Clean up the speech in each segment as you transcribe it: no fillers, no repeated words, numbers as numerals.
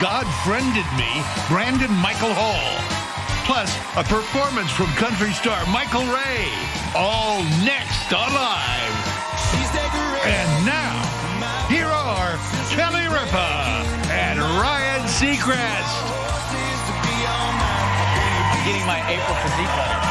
God Friended Me, Brandon Michael Hall. Plus, a performance from country star Michael Ray. All next on Live. And now, here are Kelly Ripa and Ryan Seacrest. I'm getting my April physique letter.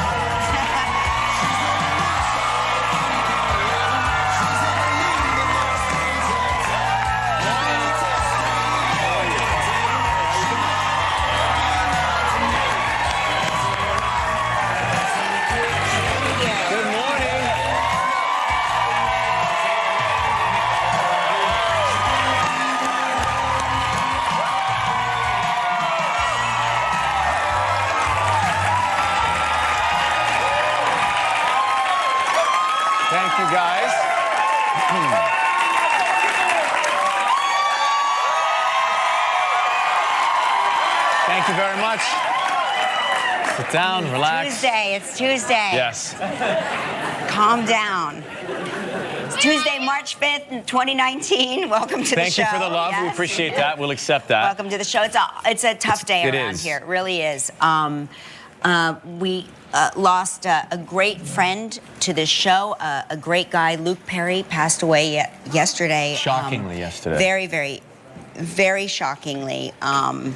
Thank you, guys. Thank you very much. Sit down, relax. It's Tuesday. Yes. Calm down. It's Tuesday, March 5th, 2019. Welcome to the show. Thank you for the love. Yes. We appreciate that. We'll accept that. Welcome to the show. It's a tough day around here. It really is. We lost a great friend to this show, a great guy. Luke Perry passed away yesterday. Shockingly yesterday. Very, very, very shockingly. I'm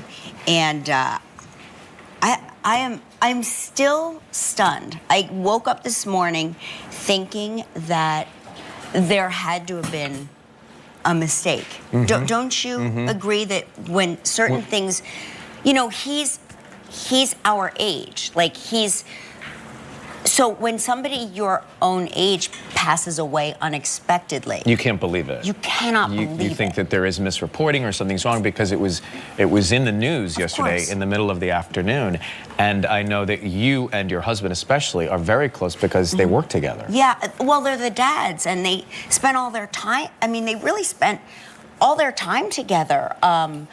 still stunned. I woke up this morning thinking that there had to have been a mistake. Mm-hmm. Don't you agree that when certain things, you know, he's our age. Like so when somebody your own age passes away unexpectedly. You can't believe it. You cannot believe it. You think that there is misreporting or something's wrong because it was in the news yesterday in the middle of the afternoon. And I know that you and your husband especially are very close because they work together. Yeah, well, they're the dads and they spent all their time, I mean, they really spent all their time together on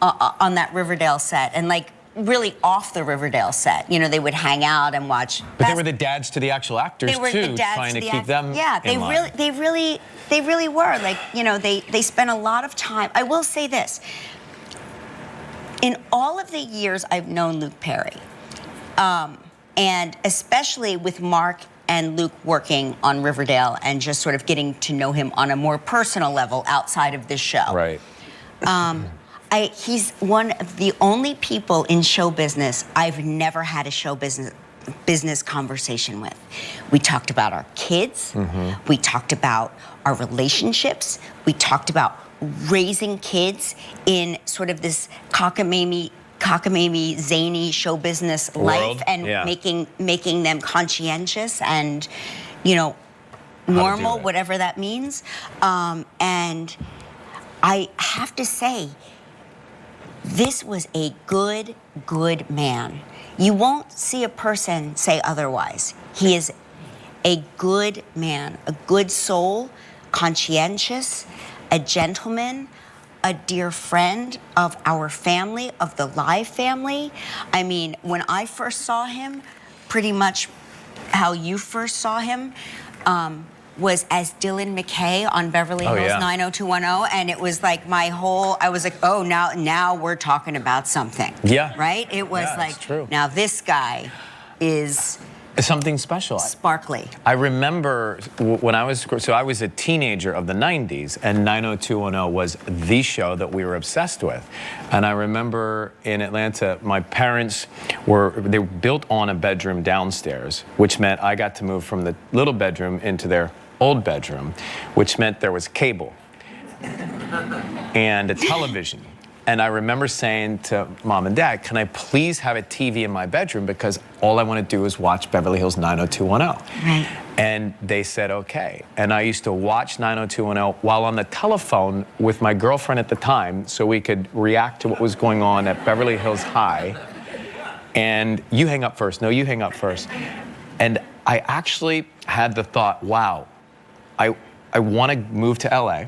that Riverdale set. And like, really off the Riverdale set. You know, they would hang out and watch. But they were the dads to the actual actors too, trying to keep them in line. They really were. Like, you know, they spent a lot of time. I will say this. In all of the years I've known Luke Perry, and especially with Mark and Luke working on Riverdale and just sort of getting to know him on a more personal level outside of this show. Right. He's one of the only people in show business I've never had a show business conversation with. We talked about our kids. We talked about our relationships. We talked about raising kids in sort of this cockamamie, zany show business life and making them conscientious and, you know, normal, whatever that means. And I have to say, this was a good man. You won't see a person say otherwise. He is a good man, a good soul, conscientious, a gentleman, a dear friend of our family, of the Live family. I mean, when I first saw him, pretty much how you first saw him, was as Dylan McKay on Beverly Hills 90210, and it was like I was like, oh, now we're talking about something. Yeah. Right? It was like, true. Now this guy is something special. Sparkly. I remember when I was a teenager of the 90s, and 90210 was the show that we were obsessed with. And I remember in Atlanta, my parents they were built on a bedroom downstairs, which meant I got to move from the little bedroom into their old bedroom, which meant there was cable and a television. And I remember saying to Mom and Dad, can I please have a TV in my bedroom because all I want to do is watch Beverly Hills 90210. Right. And they said, okay. And I used to watch 90210 while on the telephone with my girlfriend at the time so we could react to what was going on at Beverly Hills High. And you hang up first. No, you hang up first. And I actually had the thought, wow, I want to move to LA.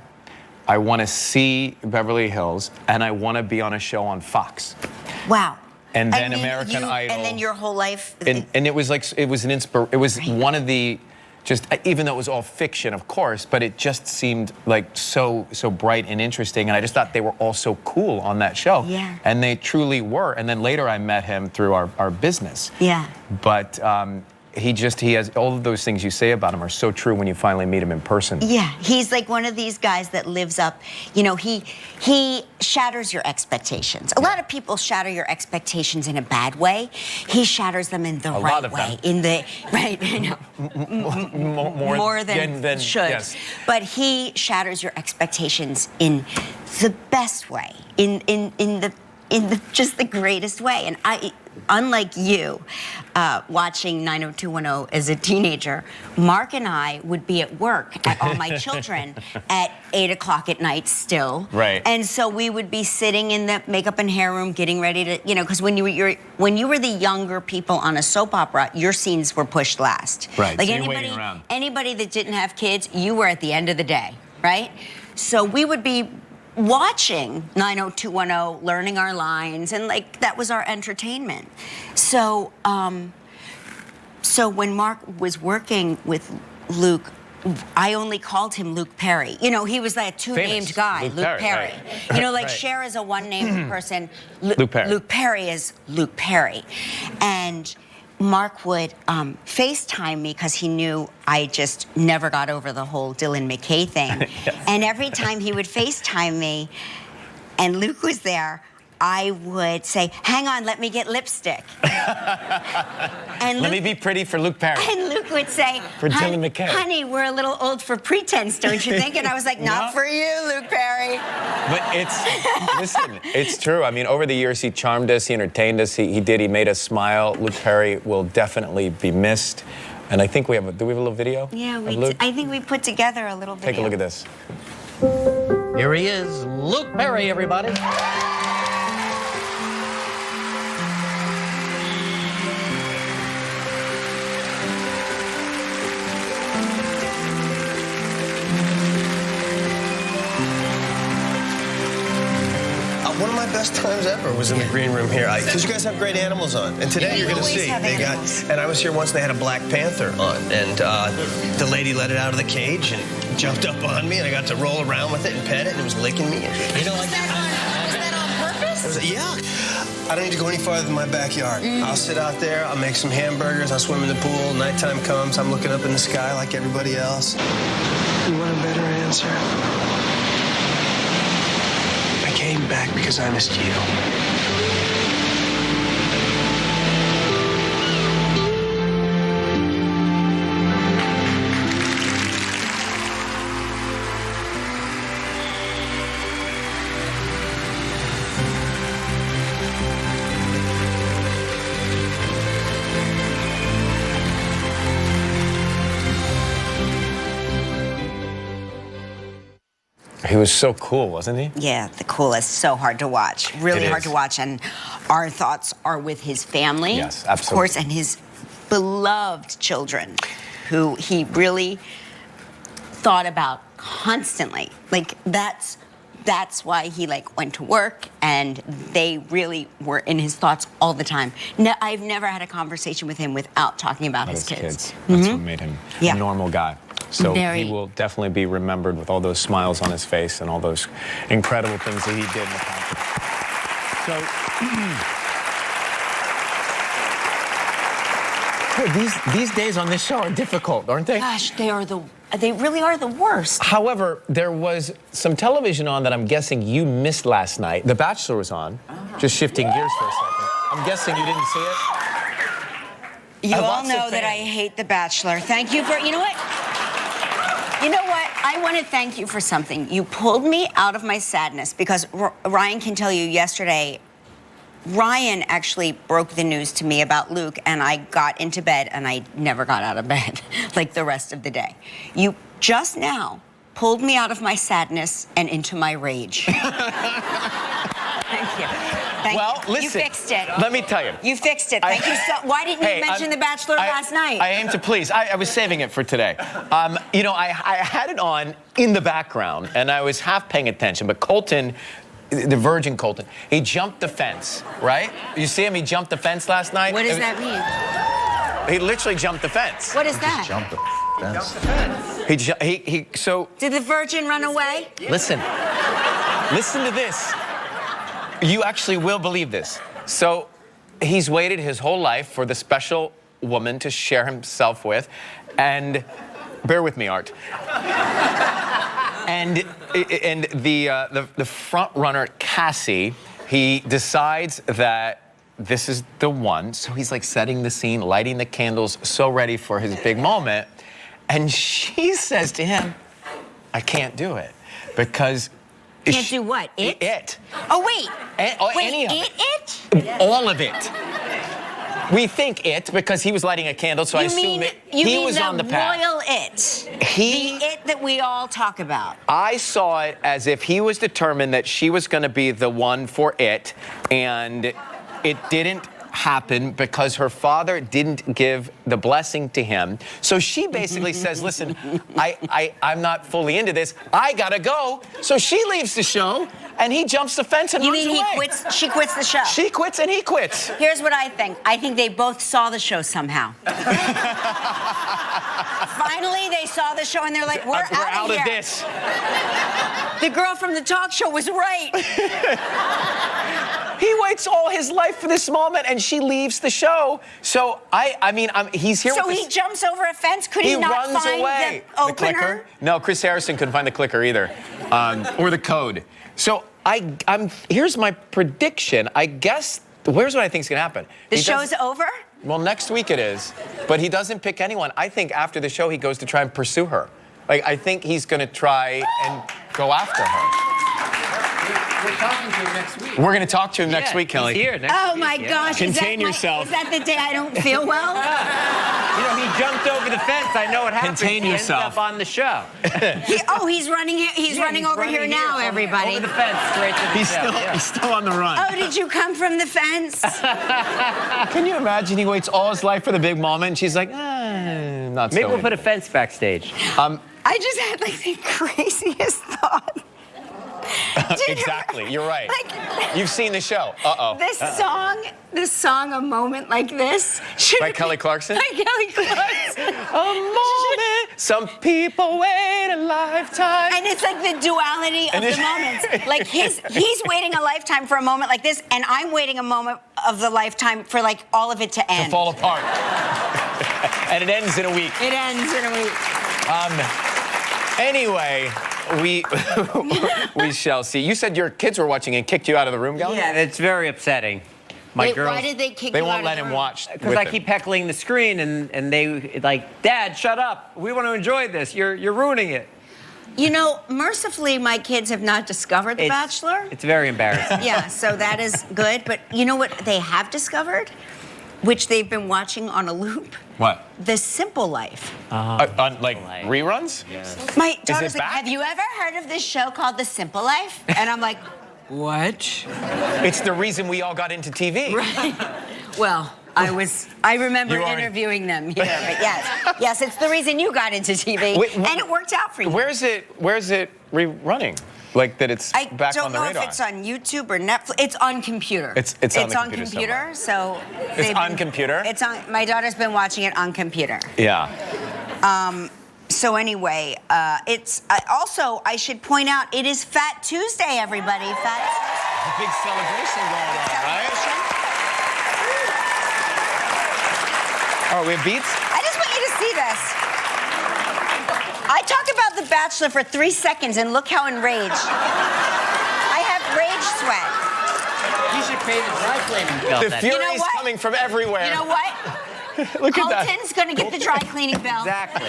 I want to see Beverly Hills, and I want to be on a show on Fox. Wow. And then American Idol. And then your whole life. And it was like, it was one of the just, even though it was all fiction, of course, but it just seemed like so bright and interesting. And I just thought they were all so cool on that show. Yeah. And they truly were. And then later I met him through our business. Yeah. But he has all of those things you say about him are so true when you finally meet him in person. Yeah, he's like one of these guys that lives up, you know, he shatters your expectations. A lot of people shatter your expectations in a bad way. He shatters them in the right way. In the right, you know, more than should. Yes. But he shatters your expectations in the best way, in the just the greatest way. And unlike you, watching 90210 as a teenager, Mark and I would be at work at All My Children at 8 o'clock at night still. Right. And so we would be sitting in the makeup and hair room getting ready to, you know, because when you were the younger people on a soap opera, your scenes were pushed last. Right. Like so you're waiting around. Anybody that didn't have kids, you were at the end of the day, right? So we would be watching 90210, learning our lines, and like that was our entertainment. So, so when Mark was working with Luke, I only called him Luke Perry. You know, he was like a two-named guy, Luke Perry. Right. You know, like Right. Cher is a one-named person. Luke Perry. Luke Perry is Luke Perry. And Mark would FaceTime me because he knew I just never got over the whole Dylan McKay thing. Yes. And every time he would FaceTime me and Luke was there, I would say, hang on, let me get lipstick. And let me be pretty for Luke Perry. And Luke would say, for Dylan McKay. Honey, we're a little old for pretense, don't you think? And I was like, not for you, Luke Perry. But listen, it's true. I mean, over the years, he charmed us, he entertained us, he made us smile. Luke Perry will definitely be missed. And I think do we have a little video? Yeah, I think we put together a little video. Take a look at this. Here he is, Luke Perry, everybody. One of my best times ever was in the green room here, because you guys have great animals on. And today you're going to see, and I was here once, they had a Black Panther on, and the lady let it out of the cage and jumped up on me, and I got to roll around with it and pet it, and it was licking me. You know, was that on purpose? Yeah. I don't need to go any farther than my backyard. I'll sit out there, I'll make some hamburgers, I'll swim in the pool, nighttime comes, I'm looking up in the sky like everybody else. You want a better answer? I came back because I missed you. He was so cool, wasn't he? Yeah, the coolest. So hard to watch. Really hard to watch. And our thoughts are with his family. Yes, absolutely. Of course, and his beloved children, who he really thought about constantly. Like, that's why he went to work, and they really were in his thoughts all the time. No, I've never had a conversation with him without talking about his kids. That's what made him a normal guy. So Very. he will definitely be remembered with all those smiles on his face and all those incredible things that he did in the past. So these days on this show are difficult, aren't they? Gosh, they really are the worst. However, there was some television on that I'm guessing you missed last night. The Bachelor was on. Just shifting gears for a second. I'm guessing you didn't see it? You all know that I hate The Bachelor. Thank you for, you know what? You know what? I want to thank you for something. You pulled me out of my sadness, because Ryan can tell you yesterday, Ryan actually broke the news to me about Luke, and I got into bed and I never got out of bed like the rest of the day. You just now pulled me out of my sadness and into my rage. Thank you. Well, listen. You fixed it. Let me tell you. You fixed it. Thank you so. Why didn't you mention The Bachelor last night? I aim to please. I was saving it for today. You know, I had it on in the background, and I was half paying attention, but Colton, the virgin Colton, he jumped the fence, right? You see him? He jumped the fence last night. What does that mean? He literally jumped the fence. What is that? So Did the virgin run away? listen to this. You actually will believe this. So he's waited his whole life for the special woman to share himself with, and bear with me, Art. And the front runner, Cassie, he decides that this is the one. So he's like setting the scene, lighting the candles, so ready for his big moment. And she says to him, I can't do it because... Can't do what? It? It. Oh, wait. Wait, any of it? All of it. We think it because he was lighting a candle, so I assume he was on the path. Royal it. The it that we all talk about. I saw it as if he was determined that she was going to be the one for it, and it didn't happen because her father didn't give the blessing to him. So she basically says, listen, I'm not fully into this. I gotta go. So she leaves the show and he jumps the fence and runs away. You mean she quits the show? She quits and he quits. Here's what I think. I think they both saw the show somehow. Finally, they saw the show and they're like, we're out of this. The girl from the talk show was right. He waits all his life for this moment, and she leaves the show. So he's here. So he jumps over a fence. Could he not runs find away. the opener? Clicker? No, Chris Harrison couldn't find the clicker either, or the code. So here's my prediction. I guess here's what I think is going to happen. The show's over? Well, next week it is, but he doesn't pick anyone. I think after the show he goes to try and pursue her. Like I think he's going to try and go after her. We're talking to him next week. We're going to talk to him next week, Kelly. He's here next Oh week, my gosh. Contain yourself. Is that the day I don't feel well? You know, he jumped over the fence. I know what happened. Contain yourself. He ended up on the show. He's running here. He's running over here now, everybody. Over the fence, straight to the show. He's still on the run. Oh, did you come from the fence? Can you imagine he waits all his life for the big moment and she's like, not so Maybe we'll in. put a fence backstage. I just had like the craziest thought. Exactly, you're right. Like, you've seen the show. Uh-oh. This song, A Moment Like This. By Kelly Clarkson? By Kelly Clarkson. A moment. Some people wait a lifetime. And it's like the duality of the moments. Like he's waiting a lifetime for a moment like this, and I'm waiting a moment of the lifetime for like all of it to end. To fall apart. And it ends in a week. It ends in a week. Anyway, we shall see. You said your kids were watching and kicked you out of the room, Gal? Yeah, it's very upsetting. Wait, why did they kick you out of the room? They won't let him watch. Because I keep heckling the screen, and they like, Dad, shut up. We want to enjoy this. You're ruining it. You know, mercifully, my kids have not discovered The Bachelor. It's very embarrassing. Yeah, so that is good. But you know what they have discovered? Which they've been watching on a loop? What? The Simple Life. On like reruns? Yes. My daughter's like, back? have you ever heard of this show called The Simple Life? And I'm like, what? It's the reason we all got into TV. Right. Well, I remember interviewing them here, but yes, it's the reason you got into TV, and it worked out for you. Where's it rerunning? Like that it's back on the radar? I don't know if it's on YouTube or Netflix. It's on computer. It's on the computer so it's on computer? It's on. My daughter's been watching it on computer. Yeah. So anyway, it's also I should point out it is Fat Tuesday, everybody. A big celebration going on, right? Oh, we have beats? I just want you to see this. I talk about The Bachelor for 3 seconds, and look how enraged. I have rage sweat. You should pay the dry cleaning bill. The fury is coming from everywhere. You know what? Look at that. Colton's going to get the dry cleaning bill. Exactly.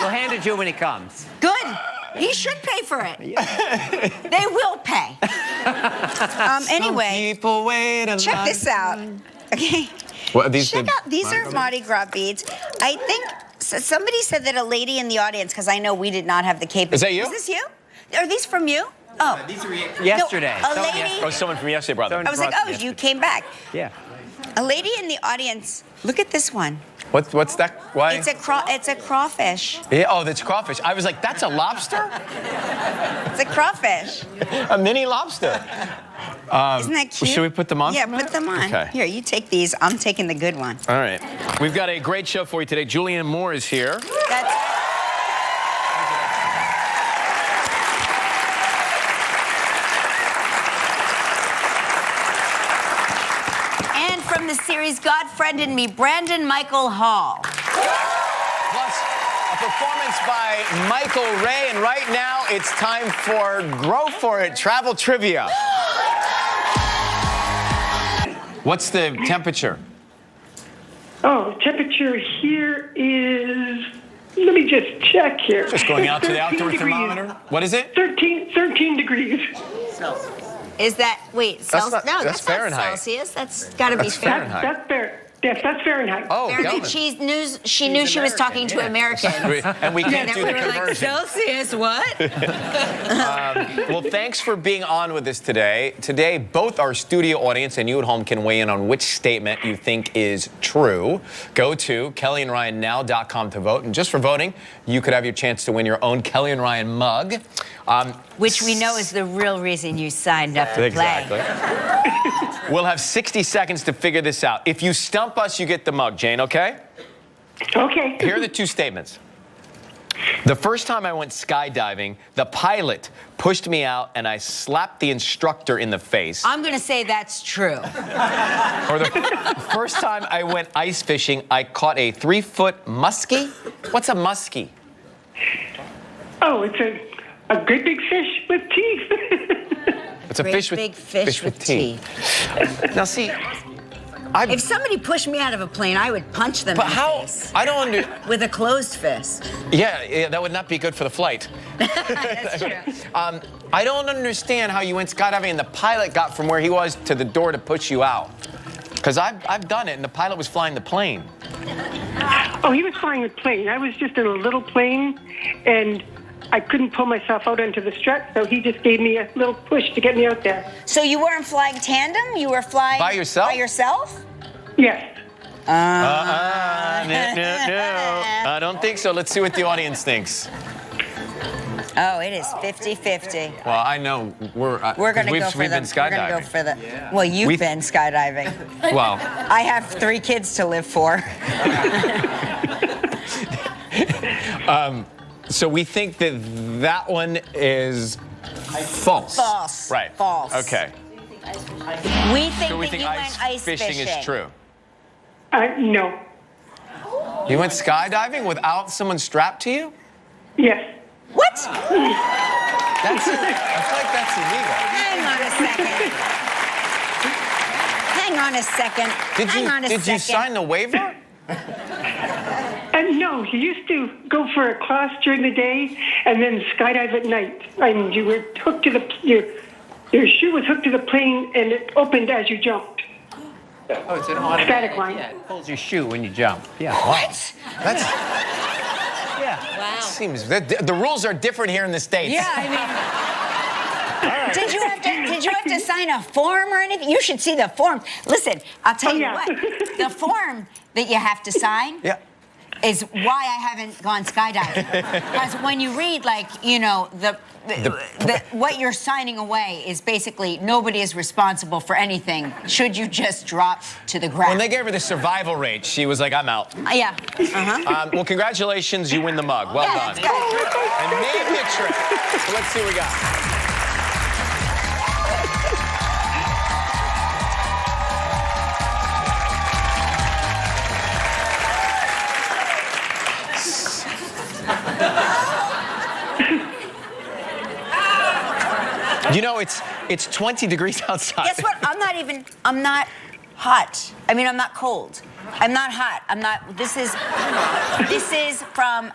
We'll hand it to you when he comes. Good. He should pay for it. They will pay. Anyway, people wait a check this out. Okay. What are these? Check out. These are Mardi Gras beads. I think somebody said that a lady in the audience, because I know we did not have the capability. Is that you? Is this you? Are these from you? Oh. These were yesterday. No, a lady. Oh, someone from yesterday brought them. I was like, oh, you came back. Yeah. A lady in the audience. Look at this one. What's that? Why? It's a crawfish. Yeah. Oh, that's crawfish. I was like, that's a lobster? It's a crawfish. A mini lobster. Isn't that cute? Should we put them on? Yeah, put them on. Okay. Here, you take these. I'm taking the good one. All right. We've got a great show for you today. Julianne Moore is here. And from the series God Friended Me, Micheal Hall. Plus, a performance by Michael Ray. And right now, it's time for Grow For It Travel Trivia. What's the temperature? Oh, temperature here is, let me just check here. Just going out to the 13 outdoor degrees. thermometer. What is it? 13 degrees. Is that, wait, Celsius? No, that's that's not Fahrenheit. Celsius. That's got to be That's Fahrenheit. Fahrenheit. That's Fahrenheit. Oh, Fahrenheit. Kelvin. She knew she was talking to Americans. And we can't do the we were like, conversion. Celsius, what? Well, thanks for being on with us today. Today, both our studio audience and you at home can weigh in on which statement you think is true. Go to kellyandryannow.com to vote. And just for voting, you could have your chance to win your own Kelly and Ryan mug. Which we know is the real reason you signed up to Exactly. play. We'll have 60 seconds to figure this out. If you stump us, you get the mug, Jane, okay? Okay. Here are the two statements. The first time I went skydiving, the pilot pushed me out and I slapped the instructor in the face. I'm going to say that's true. Or the first time I went ice fishing, I caught a 3-foot muskie. What's a muskie? Oh, it's a great big fish with teeth. It's a Great fish with big fish with teeth. Now see, If somebody pushed me out of a plane, I would punch them but in the how? face I don't understand. with a closed fist. Yeah, that would not be good for the flight. That's true. I don't understand how you went skydiving and the pilot got from where he was to the door to push you out. Because I've done it, and the pilot was flying the plane. Oh, he was flying the plane. I was just in a little plane, and I couldn't pull myself out onto the strut, so he just gave me a little push to get me out there. So you weren't flying tandem? You were flying By yourself? By yourself? Yes. No. I don't think so. Let's see what the audience thinks. Oh, it is 50-50. Well, I know we're We're going to go for we've the. been skydiving. We're going to go for the. Well, you've We've- been skydiving. Well, I have 3 kids to live for. so we think that that one is false. False. Right. False. Okay. We think So we that think you went ice fishing. is true. No. You went skydiving without someone strapped to you? Yes. What? I feel like that's illegal. Hang on a second. Did you sign the waiver? No, you used to go for a class during the day and then skydive at night. I mean, you were hooked to your shoe was hooked to the plane and it opened as you jumped. Oh, it's an automatic. Static line. Yeah, it pulls your shoe when you jump. Yeah. What? That's Yeah. Wow. seems the rules are different here in the States. Yeah, I mean. Did you have to sign a form or anything? You should see the form. Listen, I'll tell Oh, you yeah. what. The form that you have to sign Yeah. is why I haven't gone skydiving. Because when you read, like, you know, what you're signing away is basically nobody is responsible for anything should you just drop to the ground. When they gave her the survival rate, she was like, I'm out. Yeah. Uh-huh. Well, congratulations, you win the mug. Well Yeah, done. that's good. And maybe a trip. So let's see what we got. You know, it's 20 degrees outside. Guess what? I'm not hot. I mean, I'm not cold. I'm not hot. This is from,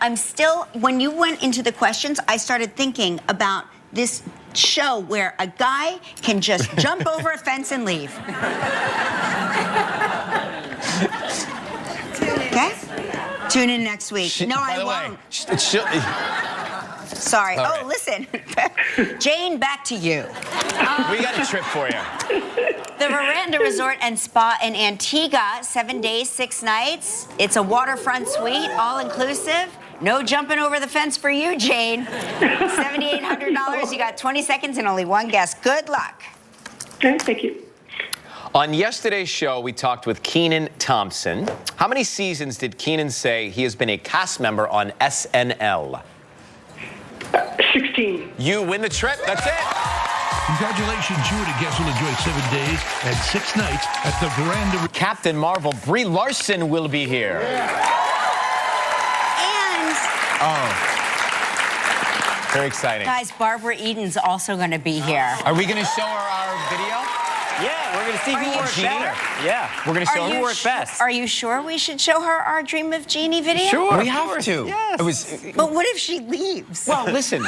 when you went into the questions, I started thinking about this show where a guy can just jump over a fence and leave. Okay? Tune in next week. No, I won't. Sorry. All Oh, right. listen. Jane, back to you. We got a trip for you. The Veranda Resort and Spa in Antigua, 7 days, 6 nights. It's a waterfront suite, all inclusive. No jumping over the fence for you, Jane. $7,800. You got 20 seconds and only one guess. Good luck. Thank you. On yesterday's show, we talked with Kenan Thompson. How many seasons did Kenan say he has been a cast member on SNL? 16. You win the trip. That's it. Congratulations, you and a guest will enjoy 7 days and 6 nights at the Grand. Captain Marvel, Brie Larson will be here. And Very exciting. guys, Barbara Eden's also going to be here. Are we going to show her our video? Yeah, we're going to see who worked Genie? better. Yeah. We're going to show her who worked best. Are you sure we should show her our Dream of Genie video? Sure. We have to. Yes. It was. But what if she leaves? Well, listen.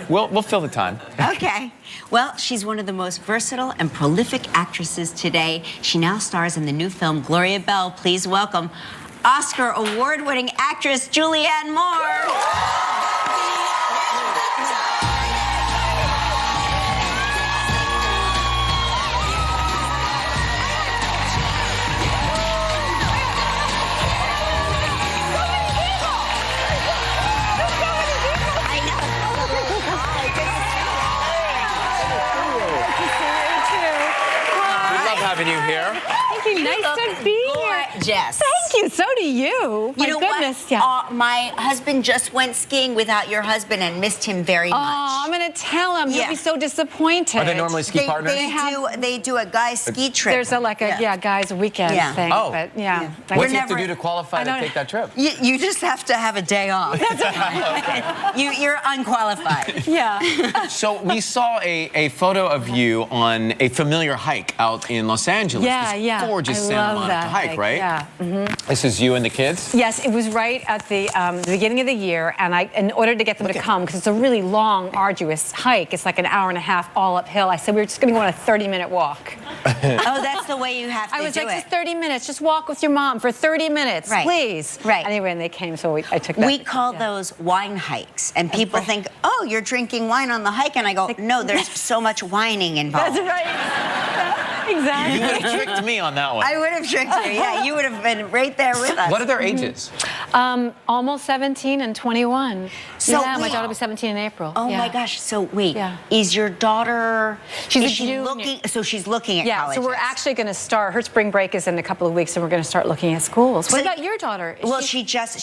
We'll fill the time. Okay. Well, she's one of the most versatile and prolific actresses today. She now stars in the new film Gloria Bell. Please welcome Oscar award-winning actress Julianne Moore. Having you here. Thank you. Nice to be here. Jess. Thank you. So do you. My You know goodness. what? Yeah. My husband just went skiing without your husband and missed him very much. Oh, I'm going to tell him. He'll Yeah. be so disappointed. Are they normally ski partners? They do a guy's ski trip. There's a guys weekend Yeah. thing. Oh. But yeah. What do you have never- to do to qualify I to don't- take that trip? You just have to have a day off. You're unqualified. Yeah. So we saw a photo of you on a familiar hike out in Los Angeles. Yeah, This yeah. gorgeous I Santa love Monica that hike, right? Yeah. This is you and the kids? Yes, it was right at the beginning of the year, and in order to get them to come, because it's a really long, arduous hike, it's like an hour and a half all uphill, I said we were just going to go on a 30-minute walk. Oh, that's the way you have to do it. I was like, just 30 minutes, just walk with your mom for 30 minutes, Right. please. Right. Anyway, and they came, so I took that. We call those wine hikes, and people think, oh, you're drinking wine on the hike, and I go, no, there's so much whining involved. That's right. Exactly. You would have tricked me on that one. I would have tricked you. Yeah, you would have been right there with us. What are their ages? Almost 17 and 21. So yeah, my wait. daughter will be 17 in April. Oh yeah. my gosh! So wait, Yeah. is your daughter? She's a is she junior. looking? So she's looking at Yeah, colleges. so we're actually going to start. Her spring break is in a couple of weeks, and we're going to start looking at schools. What So- about your daughter? Is Well, she just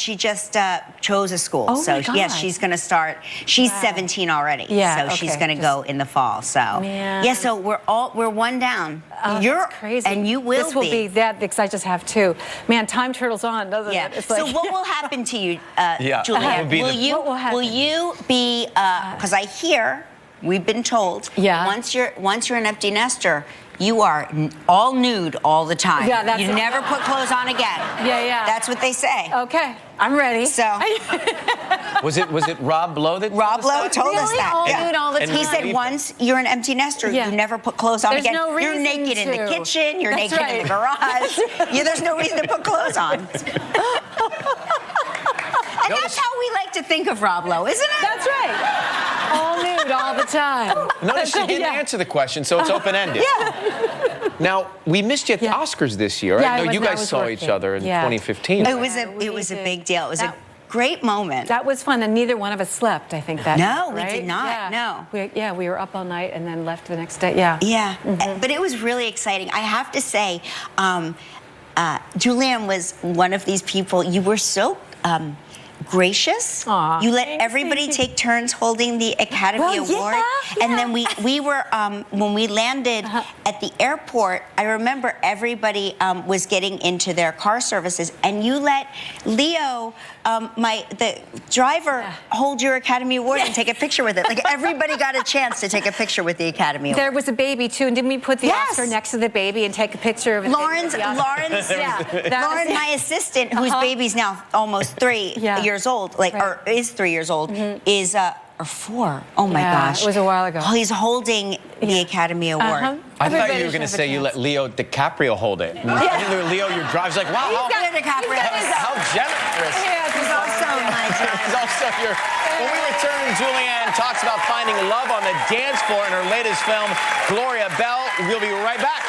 chose a school. Oh so my God. yes, she's going to start. She's 17 already. Yeah, So she's okay. going to go in the fall. So Man. yeah. So we're one down. Oh, You're that's crazy. and you will This will be that because I just have two. Man, time turtles on, doesn't Yeah. it? It's So like- what will happen to you, Yeah. Julianne? Will be Will the- you? What will happen? Will you be? Because I hear we've been told. Yeah. Once you're an empty nester, you are all nude all the time. Yeah, that's you it. never put clothes on again. Yeah, yeah. That's what they say. Okay, I'm ready. So Was it Rob Lowe that Rob Lowe told us Really? that. All Yeah. nude all the And He time. said once you're an empty nester, Yeah. you never put clothes on There's again. no You're reason naked in the to. kitchen. You're That's naked in the garage. Yeah, there's no reason to put clothes on. And that's how we like to think of Rob Lowe, isn't it? That's right. All nude all the time. Notice she didn't Yeah. answer the question, so it's open-ended. Yeah. Now, we missed you at the Yeah. Oscars this year. Yeah, I know I you was guys saw working. each other in Yeah. 2015. It was Yeah, it was a did. big deal. It was a That- great moment. That was fun, and neither one of us slept, I think, that No, night, we right? did not, Yeah. no. We were up all night and then left the next day. Yeah. Yeah, but it was really exciting. I have to say, Julianne was one of these people. You were so gracious. Aw, You let thanks, everybody thank you. take turns holding the Academy Well, Award. yeah, And then we were, when we landed Uh-huh. at the airport, I remember everybody was getting into their car services, and you let Leo, the driver, hold your Academy Award and take a picture with it. Like everybody got a chance to take a picture with the Academy Award. There was a baby, too, and didn't we put the Yes. Oscar next to the baby and take a picture of it? Lawrence, Yeah. That Lauren, was- my assistant, whose baby's now almost 3 Yeah. years old, like, Right. or is 3 years old, is, or 4. Oh my Yeah, gosh. it was a while ago. Oh, he's holding the Academy Award. Uh-huh. I thought Everybody you were going to should have say a you chance. let Leo DiCaprio hold it. Leo, your drive's like, wow, He's got DiCaprio. how generous. He's also my He's also your. When we return, Julianne talks about finding love on the dance floor in her latest film, Gloria Bell. We'll be right back.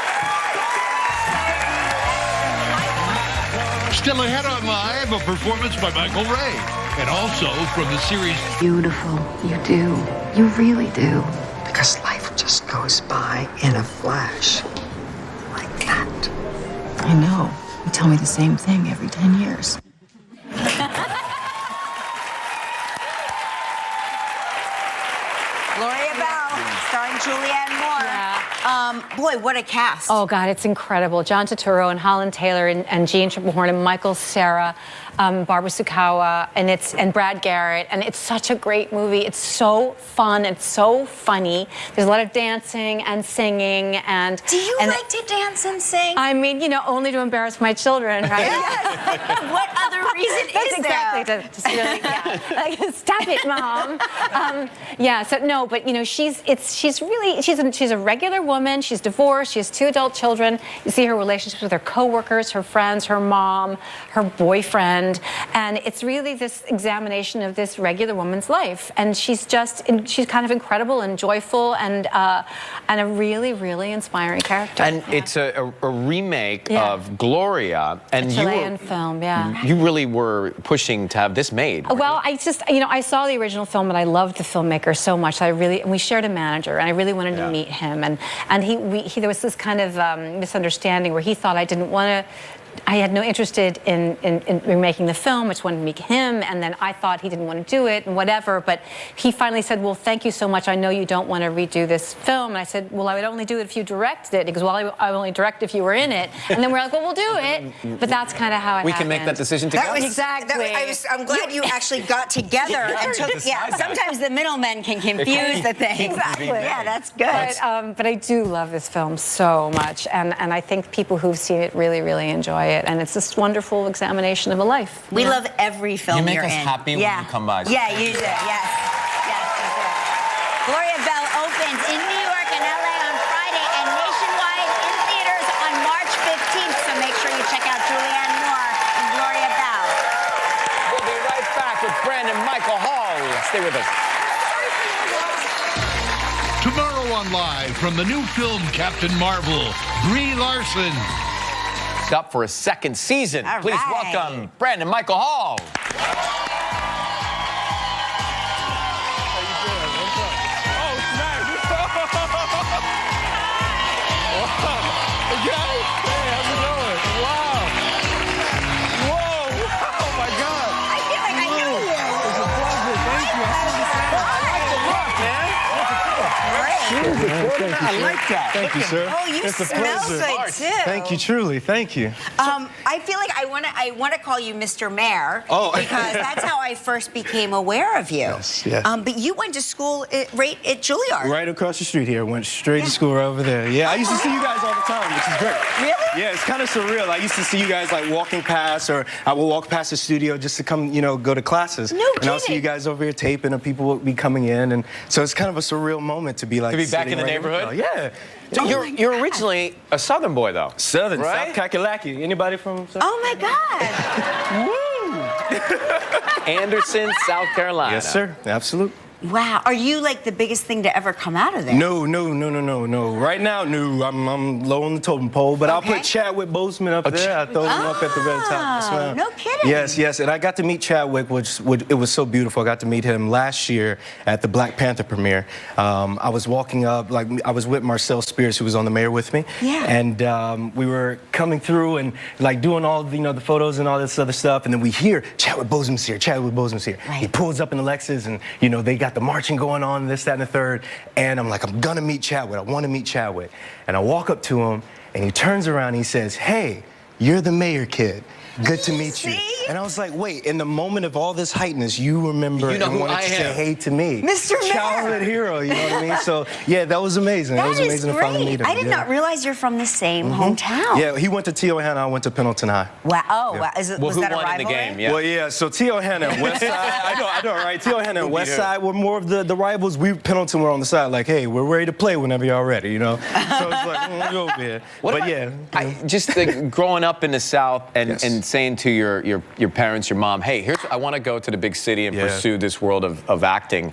Still ahead on Live, a performance by Michael Ray. And also from the series Beautiful. You do. You really do. Because life just goes by in a flash. Like that. I know. You tell me the same thing every 10 years. Gloria Bell, starring Julianne Moore. Yeah. Boy, what a cast. Oh, God, it's incredible. John Turturro and Holland Taylor and Jean Tripplehorn and Michael Cera, Barbara Sukawa, and Brad Garrett. And it's such a great movie. It's so fun. It's so funny. There's a lot of dancing and singing. And do you like to dance and sing? I mean, you know, only to embarrass my children, right? Yes. What other reason is exactly there? to just really, yeah. Like, stop it, Mom. Yeah. So no, but you know, she's a regular woman. She's divorced. She has 2 adult children. You see her relationships with her coworkers, her friends, her mom, her boyfriend, and it's really this examination of this regular woman's life. And she's kind of incredible and joyful and a really, really inspiring character. And it's a remake of Gloria, and a Chilean film, yeah. You really were pushing to have this made. Well, I saw the original film, and I loved the filmmaker so much. We shared a manager, and I really wanted to meet him. And there was this kind of misunderstanding where he thought I had no interest in remaking the film. I just wanted to meet him, and then I thought he didn't want to do it and whatever. But he finally said, "Well, thank you so much. I know you don't want to redo this film." And I said, "Well, I would only do it if you directed it." He goes, "Well, I would only direct if you were in it." And then we're like, "Well, we'll do it." But that's kind of how it We happened. can make that decision together. Exactly. I'm glad you actually got together and took. Yeah, sometimes the middlemen can confuse the things. Exactly. Yeah, that's good. But I do love this film so much, and I think people w'ho've seen it really, really enjoy it, and it's this wonderful examination of a life. We love every film you you're in. make us happy when you come by. Yeah, you do. Yes, you do. Gloria Bell opens in New York and LA on Friday and nationwide in theaters on March 15th. So make sure you check out Julianne Moore and Gloria Bell. We'll be right back with Brandon Michael Hall. Stay with us. Tomorrow on Live from the new film Captain Marvel, Brie Larson. Up for a second season. All Please right. welcome Brandon Michael Hall. I like that. Thank you, sir. Oh, you it's a smell pleasure. good too. Thank you, truly. Thank you. I feel like I want to call you Mr. Mayor because that's how I first became aware of you. Yes, yes. But you went to school right at Juilliard. Right across the street here. Went straight to school right over there. Yeah, I used to see you guys all the time, which is great. Really? Yeah, it's kind of surreal. I used to see you guys like walking past, or I would walk past the studio just to come, go to classes. No kidding. And I'll see you guys over here taping, and people would be coming in, and so it's kind of a surreal moment to be like. To be back in the neighborhood? Yeah. So you're originally a Southern boy, though. Southern, right? South Kakalaki. Anybody from South? Oh my God. Anderson, South Carolina. Yes, sir. Absolutely. Wow. Are you like the biggest thing to ever come out of there? No. Right now, no. I'm low on the totem pole, but I'll put Chadwick Boseman up there. I throw him up at the very top. Yes, ma'am. No kidding. Yes. And I got to meet Chadwick, which it was so beautiful. I got to meet him last year at the Black Panther premiere. I was walking up, I was with Marcel Spears, who was on The Mayor with me. Yeah. And we were coming through and doing all the photos and all this other stuff. And then we hear Chadwick Boseman's here. Right. He pulls up in the Lexus, and they got the marching going on, this, that, and the third. And I'm like, I'm gonna meet Chadwick. I want to meet Chadwick. And I walk up to him, and he turns around and he says, "Hey, you're the mayor kid. Good to meet you." And I was like, wait, in the moment of all this heightness, you remember and wanted to say hey to me. Mr. Mayor. Childhood hero, you know what I mean? So, yeah, that was amazing. That was amazing to finally meet him. I did not realize you're from the same hometown. Yeah, he went to Tijuana, I went to Pendleton High. Wow. Oh, Yeah. wow. Was that a who won in the rivalry? game? Yeah. Well, yeah, so Tijuana and West Side, I know, right? Tijuana and West Side were more of the rivals. We, Pendleton, were on the side like, hey, we're ready to play whenever y'all ready, So it's like, go over here. But yeah. Just growing up in the South and saying to your your parents, your mom, hey, I want to go to the big city and pursue this world of acting.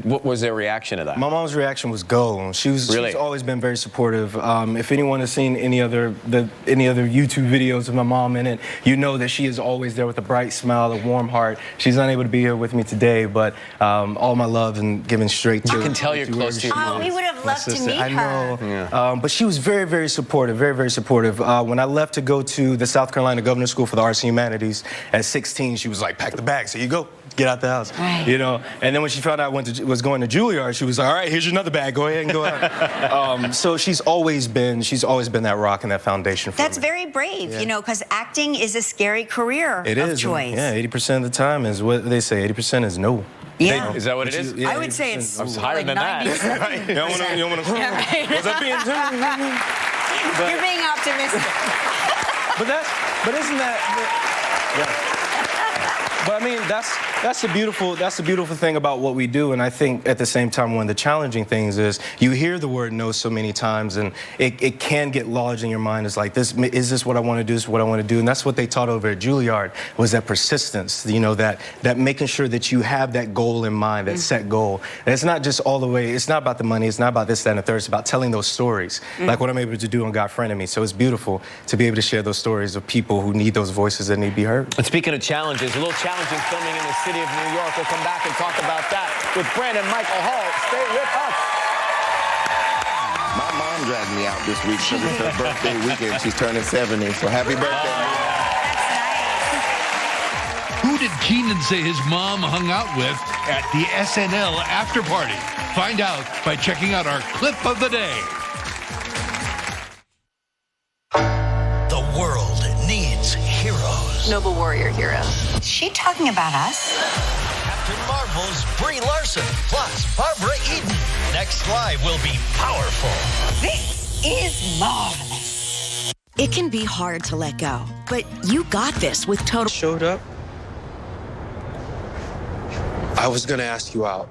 What was their reaction to that? My mom's reaction was go. She's always been very supportive. If anyone has seen any other YouTube videos of my mom in it, you know that she is always there with a bright smile, a warm heart. She's unable to be here with me today, but all my love and giving straight to. You can tell you're close to your mom. We would have loved to meet her. I know. But she was very, very supportive, very, very supportive. When I left to go to the South Carolina Governor's School for the Arts and Humanities at 16, she was like, pack the bags, here you go. Get out the house, you know. And then when she found out I was going to Juilliard, she was like, all right, here's another bag. Go ahead and go out. So she's always been that rock and that foundation for That's me. very brave, you know, because acting is a scary career of choice. Yeah, 80% of the time is what they say. 80% is no. Yeah. Is that what it is? I would say it's higher than that. Right. You don't want to was I being You're being optimistic. but isn't that? But I mean, that's the beautiful thing about what we do, and I think at the same time one of the challenging things is you hear the word no so many times, and it can get lodged in your mind. It's like, is this what I want to do? Is this what I want to do? And that's what they taught over at Juilliard, was that persistence. You know, that making sure that you have that goal in mind, that set goal. And it's not just all the way. It's not about the money. It's not about this, that, and the third. It's about telling those stories, like what I'm able to do on God Friended Me. So it's beautiful to be able to share those stories of people who need those voices that need to be heard. And speaking of challenges, a little challenging filming in the city of New York. We'll come back and talk about that with Brandon Michael Hall. Stay with us. My mom dragged me out this week because it's her birthday weekend. She's turning 70, so happy birthday. Who did Keenan say his mom hung out with at the SNL after party? Find out by checking out our clip of the day. The world needs heroes. Noble warrior hero. Is she talking about us? Captain Marvel's Brie Larson plus Barbara Eden. Next Live will be powerful. This is marvelous. It can be hard to let go, but you got this with Total. Showed up. I was gonna ask you out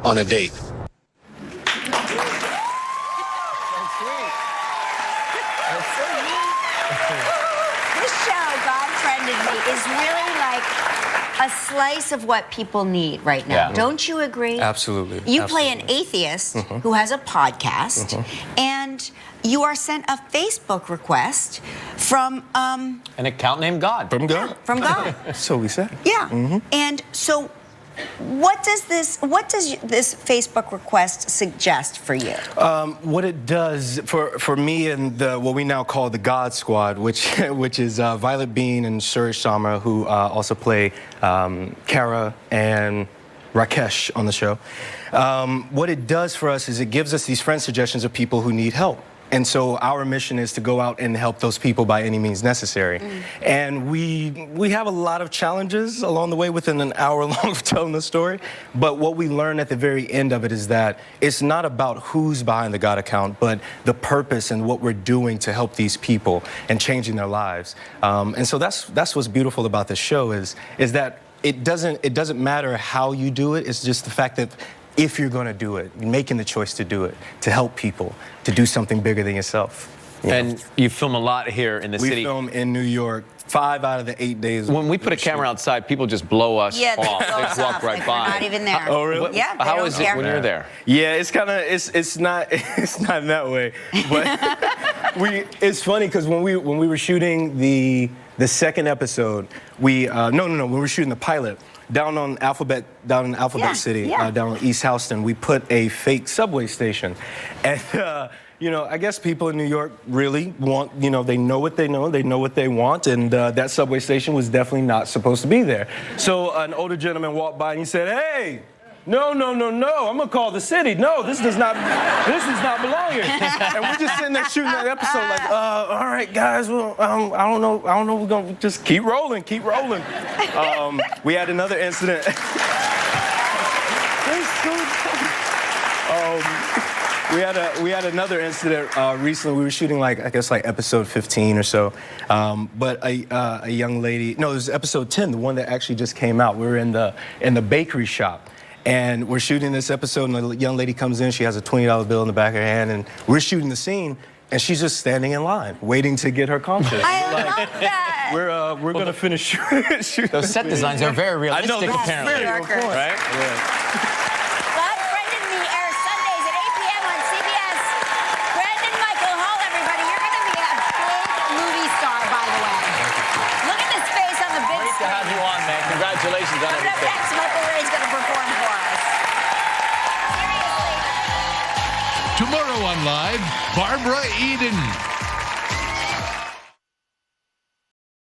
on a date. Is really like a slice of what people need right now. Yeah. Don't you agree? Absolutely. You play an atheist who has a podcast, and you are sent a Facebook request from an account named God. From God. From God. So we said. Yeah. And so what does this Facebook request suggest for you? What it does for me and what we now call the God Squad, which is Violet Bean and Surish Samra, who also play Kara and Rakesh on the show. What it does for us is it gives us these friend suggestions of people who need help. And so our mission is to go out and help those people by any means necessary. And we have a lot of challenges along the way within an hour long of telling the story. But what we learn at the very end of it is that it's not about who's behind the God account, but the purpose and what we're doing to help these people and changing their lives. And so that's what's beautiful about this show is that it doesn't matter how you do it. It's just the fact that if you're going to do it, you're making the choice to do it, to help people, to do something bigger than yourself. And you film a lot here in the city. We film in New York 5 out of the 8 days. When we put a camera outside, people just blow us Yeah, they off. blow They us walk off, right like by. we're not even there. Oh, really? Yeah, they How don't is it care. when you're there? Yeah, it's kind of it's not that way. But it's funny because when we were shooting the second episode, when we were shooting the pilot. Down in Alphabet City, down in East Houston, we put a fake subway station. And, I guess people in New York really want, they know what they know, they know what they want, and that subway station was definitely not supposed to be there. So an older gentleman walked by and he said, "Hey, no, I'm gonna call the city. No, this does not belong here." And we're just sitting there shooting that episode like, all right, guys, well, I don't know, we're gonna just keep rolling. We had another incident. We had another incident recently. We were shooting like episode 15 or so. But a young lady, no, it was episode 10, the one that actually just came out. We were in the bakery shop. And we're shooting this episode, and the young lady comes in. She has a $20 bill in the back of her hand, and we're shooting the scene. and she's just standing in line, waiting to get her concert. I love that. We're gonna finish shooting. Those set designs are very realistic, I know, apparently. very on point. Right? Well, Brendan Me airs Sundays at 8 p.m. on CBS. Brendan Michael Hall, everybody. You're going to be a big movie star, by the way. Look at this face on the big Great to screen. have you on, man. Congratulations on Coming up everything. next, Michael Ray's going to perform for us. Tomorrow on Live, Barbara Eden.